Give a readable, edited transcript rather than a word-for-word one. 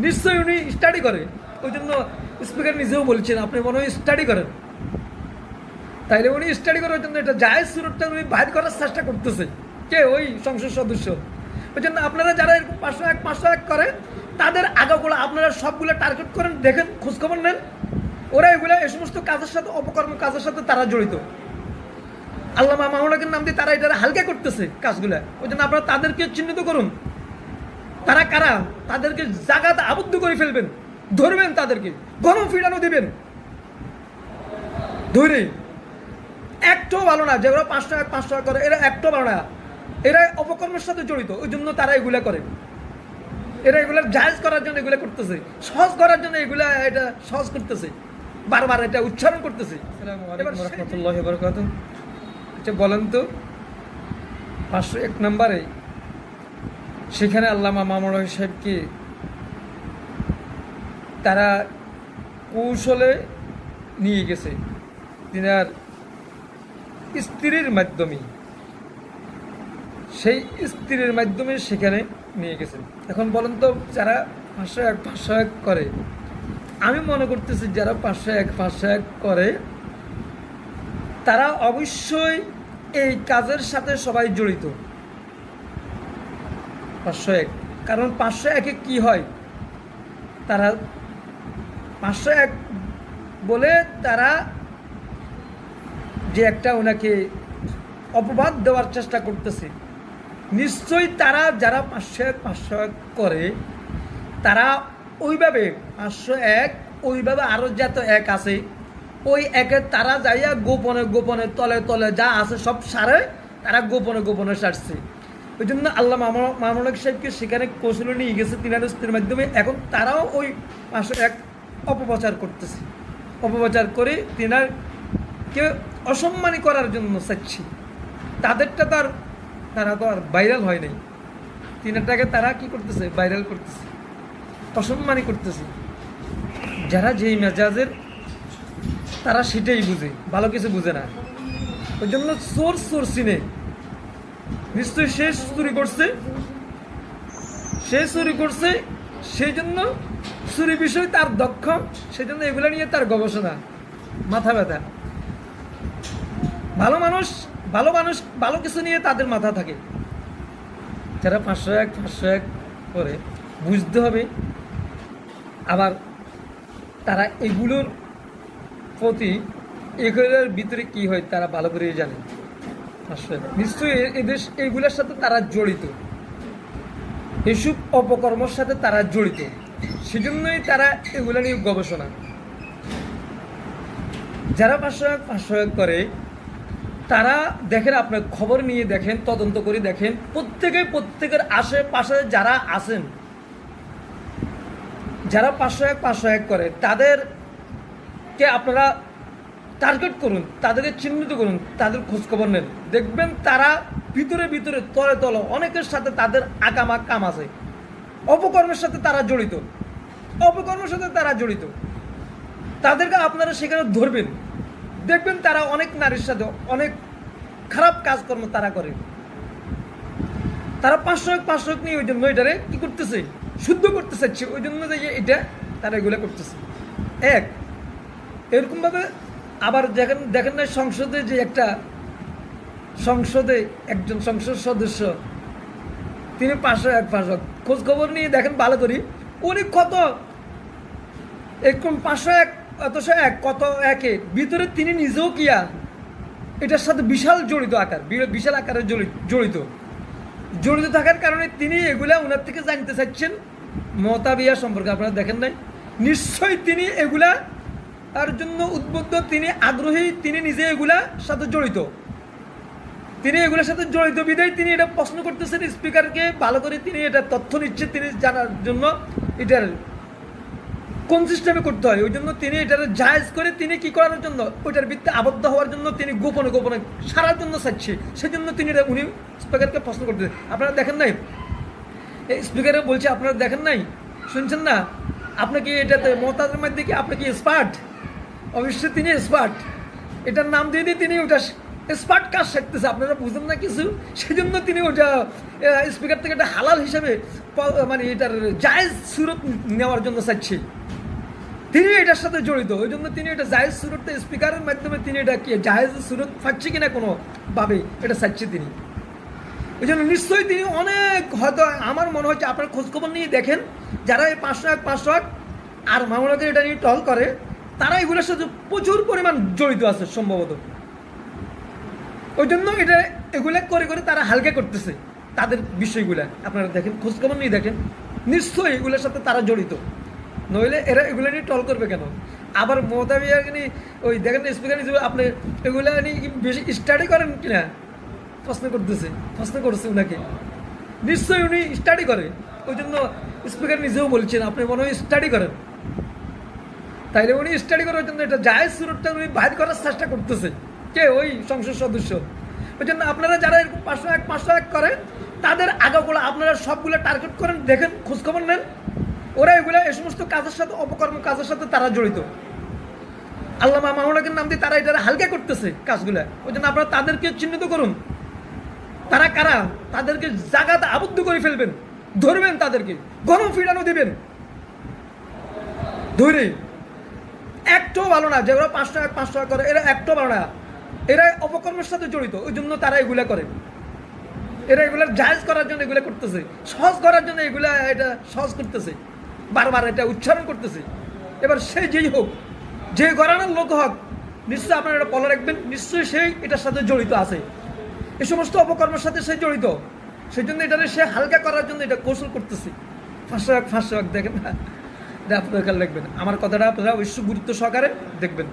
নিশ্চয়ই উনি স্টাডি করে। ওই জন্য স্পিকার নিজেও বলছেন আপনি মনে হয় স্টাডি করেন। তাইলে উনি স্টাডি করার জন্য এটা জায়েজ সুরতটা উনি বাইর করার চেষ্টা করতেছে। কে? ওই সংসদ সদস্য। ওই জন্য আপনারা যারা এরকম 501 করে তাদের আগাগুলো আপনারা সবগুলো টার্গেট করেন, দেখেন, খোঁজখবর নেন। ওরা এগুলো এই সমস্ত কাজের সাথে, অপকর্ম কাজের সাথে তারা জড়িত। আল্লামা মামুনুলের নাম দিয়ে তারা এটা হালকা করতেছে কাজগুলা। ওই জন্য আপনারা তাদেরকে চিহ্নিত করুন। তারা কারা? তাদেরকে জায়গাতে আবদ্ধ করে ফেলবেন, ধরবেন, তাদেরকে গণফিরানো দিবেন ধরে। একটাও ভালো না যেগুলো 501 করে, এরা একটাও ভালো না। এরা অপকর্মের সাথে জড়িত, ওই জন্য তারা এগুলা করে। এরা এগুলা জায়েজ করার জন্য এগুলা করতেছে, সহজ করার জন্য এগুলা এটা সহজ করতেছে, বারবার এটা উচ্চারণ করতেছে। আসসালামু আলাইকুম ওয়া রাহমাতুল্লাহি ওয়া বারাকাতুহু। আচ্ছা বলেন তো, 501 নম্বরে সেখানে আল্লামা মামুনুল সাহেবকে তারা কৌশলে নিয়ে গেছে তিনার স্ত্রীর মাধ্যমে, সেই স্ত্রীর মাধ্যমে সেখানে নিয়ে গেছেন। এখন বলেন তো, যারা 501 করে, আমি মনে করতেছি যারা 501 করে তারা অবশ্যই এই কাজের সাথে সবাই জড়িত। 501, কারণ 501-এ কি হয়, তারা 501 বলে তারা যে একটা ওনাকে অপবাদ দেওয়ার চেষ্টা করতেছে। নিশ্চয়ই তারা যারা 501 করে তারা ওইভাবে 501 ওইভাবে আরও যত এক আছে ওই একের তারা যাইয়া গোপনে গোপনে তলে তলে যা আছে সব সারে তারা গোপনে গোপনে সারছে। ওই জন্য আল্লাহ মামুনুল সাহেবকে সেখানে কৌশলে নিয়ে গেছে তিনার স্ত্রীর মাধ্যমে। এখন তারাও ওই 501 অপপ্রচার করতেছে, অপপ্রচার করে তিনারকে অসম্মানী করার জন্য চাচ্ছি। তাদেরটা তারা তো আর ভাইরাল হয় নাই, তিনারটাকে তারা কি করতেছে, ভাইরাল করতেছে, অসম্মানী করতেছে। যারা যেই মেজাজের তারা সেটাই বুঝে, ভালো কিছু বুঝে না। ওই জন্য চোর চিনে। নিশ্চয়ই সে চুরি করছে, সেই জন্য চুরি বিষয় তার দক্ষ, সেই জন্য এগুলো নিয়ে তার গবেষণা, মাথা ব্যথা। ভালো মানুষ ভালো কিছু নিয়ে তাদের মাথা থাকে। যারা 501 করে বুঝতে হবে। আবার তারা এগুলোর প্রতি, এগুলোর ভিতরে কি হয় তারা ভালো করেই জানে। নিশ্চয়ই এদের এইগুলোর সাথে তারা জড়িত, এসব অপকর্মের সাথে তারা জড়িত, সেজন্যই তারা এগুলো নিয়ে গবেষণা। যারা 501 করে তারা দেখেন, আপনার খবর নিয়ে দেখেন, তদন্ত করে দেখেন, প্রত্যেকের আশেপাশে যারা আছেন, যারা 501 করে তাদেরকে আপনারা টার্গেট করুন, তাদেরকে চিহ্নিত করুন, তাদের খোঁজখবর নেন। দেখবেন তারা ভিতরে তলে অনেকের সাথে তাদের আকাম আছে, অপকর্মের সাথে তারা জড়িত। তাদেরকে আপনারা সেখানে ধরবেন, দেখবেন তারা অনেক নারীর সাথে অনেক খারাপ কাজকর্ম তারা করে। তারা 501 নিয়ে ওই জন্য এটারে কি করতেছে, শুদ্ধ করতে চাচ্ছে। ওই জন্য যে এটা তারা এগুলো করতেছে। এরকমভাবে আবার দেখেন না, সংসদে একজন সংসদ সদস্য, তিনি 501 খোঁজ খবর নিয়ে দেখেন ভালো করি, উনি কত এরকম 501 কত একে ভিতরে তিনি নিজেও কিয়া এটার সাথে বিশাল আকারে জড়িত থাকার কারণে তিনি এগুলা ওনার থেকে জানতে চাচ্ছেন মতাবিয়া সম্পর্কে। আপনারা দেখেন নাই, নিশ্চয়ই তিনি এগুলা তার জন্য উদ্বুদ্ধ, তিনি আগ্রহী, তিনি নিজে এগুলার সাথে জড়িত বিধায় তিনি এটা প্রশ্ন করতেছেন স্পিকারকে, ভালো করে তিনি এটা তথ্য নিচ্ছে, তিনি জানার জন্য এটার কোন সিস্টেমে করতে হয়। ওই জন্য তিনি এটার জায়েজ করে তিনি কি করার জন্য, ওইটার ভিত্তিতে আবদ্ধ হওয়ার জন্য তিনি গোপনে সারার জন্য চাচ্ছে। সেই জন্য তিনি এটা উনি স্পিকারকে প্রশ্ন করতেছেন। আপনারা দেখেন নাই, এই স্পিকারে বলছে, আপনারা দেখেন নাই, শুনছেন না? আপনি কি এটাতে মতাদের মধ্যে কি আপনি কি স্পার্ট? অবশ্যই তিনি স্পার্ট, এটার নাম দিয়ে তিনি ওটা স্মার্ট কাজ শিখতেছে, আপনারা বুঝেন না কিছু, সেই জন্য তিনি ওটা স্পিকার থেকে একটা হালাল হিসাবে মানে এটার জায়েজ সুরত নেওয়ার জন্য চাইছে। তিনি এটার সাথে জড়িত, ওই জন্য তিনি এটা জায়েজ সুরতটা স্পিকারের মাধ্যমে তিনি এটা কি জায়েজ সুরত পাচ্ছে কিনা কোনোভাবে এটা চাইছে তিনি। ওই জন্য নিশ্চয়ই তিনি অনেক, হয়তো আমার মনে হচ্ছে আপনার খোঁজখবর নিয়ে দেখেন, যারা এই 501 আর মামলাকে এটা নিয়ে টল করে, তারা এগুলোর সাথে প্রচুর পরিমাণ জড়িত আছে সম্ভবত। ওই জন্য এটা এগুলা করে করে তারা হালকা করতেছে তাদের বিষয়গুলা। আপনারা দেখেন, খোঁজখবর নিয়ে দেখেন, নিশ্চয়ই এগুলোর সাথে তারা জড়িত, নইলে এরা এগুলো নিয়ে টল করবে কেন? আবার মমতা বিয়াকে নিয়ে ওই দেখেন স্পিকার হিসেবে আপনি এগুলা নিয়ে বেশি স্টাডি করেন কিনা প্রশ্ন করছে ওনাকে। নিশ্চয়ই উনি স্টাডি করে, ওই জন্য স্পিকার নিজেও বলছেন আপনি মনে হয় স্টাডি করেন। তাইলে উনি স্টাডি করার জন্য এটা জায়েজ সুরতটা উনি বাইর করার চেষ্টা করতেছে, কে? ওই সংসদ সদস্য। ওই জন্য আপনারা যারা এরকম 501 করেন, তাদের আগাগুলো আপনারা সবগুলো টার্গেট করেন, দেখেন, খোঁজখবর নেন, ওরা এগুলো এই সমস্ত কাজের সাথে, অপকর্ম কাজের সাথে তারা জড়িত। আল্লামা মামুনুলের নাম দিয়ে তারা এটা হালকা করতেছে কাজগুলা। ওই জন্য আপনারা তাদেরকে চিহ্নিত করুন, তারা কারা, তাদেরকে জায়গাতে আবদ্ধ করে ফেলবেন, ধরবেন, তাদেরকে গণফিরানো দিবেন ধরে। একটাও ভালো না, যেগুলো 501 করে, এরা একটাও ভালো না, এরা অপকর্মের সাথে জড়িত। ওই জন্য তারা এগুলা করে, এরা এগুলা জায়েজ করার জন্য এগুলা করতেছে, সহজ করার জন্য এগুলা এটা সহজ করতেছে, বারবার এটা উচ্চারণ করতেছে। এবার সে যেই হোক, যে গরানার লোক হোক, নিশ্চয়ই আপনারা এটা বলে রাখবেন, নিশ্চয়ই সেই এটার সাথে জড়িত আছে, এই সমস্ত অপকর্মের সাথে সে জড়িত। সেই জন্য এটা সে হালকা করার জন্য এটা কৌশল করতেছে। 501 দেখেন না, এটা আপনারা লিখবেন, আমার কথাটা আপনারা অবশ্যই গুরুত্ব সহকারে দেখবেন।